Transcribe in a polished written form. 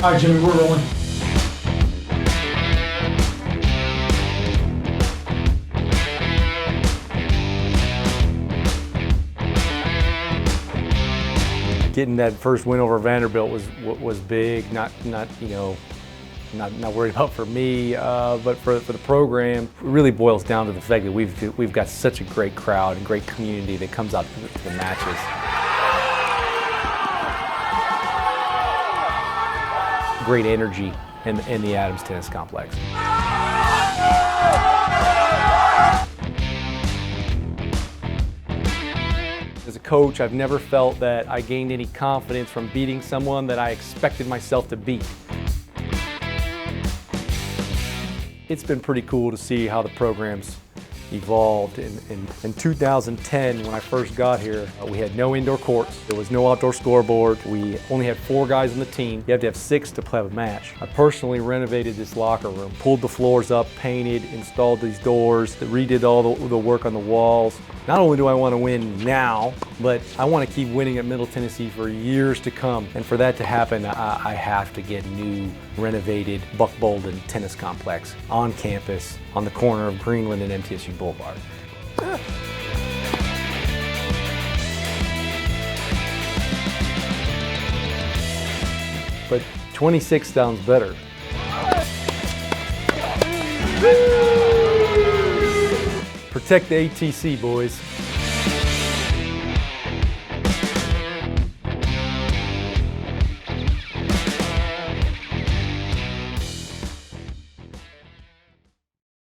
All right, Jimmy, we're rolling. Getting that first win over Vanderbilt was big. Not worried about for me, but for the program. It really boils down to the fact that we've got such a great crowd and great community that comes out to the matches. Great energy in the Adams Tennis Complex. As a coach, I've never felt that I gained any confidence from beating someone that I expected myself to beat. It's been pretty cool to see how the program's evolved. In 2010, when I first got here, we had no indoor courts. There was no outdoor scoreboard. We only had 4 guys on the team. You have to have 6 to play a match. I personally renovated this locker room, pulled the floors up, painted, installed these doors, redid all the work on the walls. Not only do I want to win now, but I want to keep winning at Middle Tennessee for years to come. And for that to happen, I have to get new, renovated Buck Bolden Tennis Complex on campus on the corner of Greenland and MTSU Boulevard. But 26 sounds better. Protect the ATC, boys.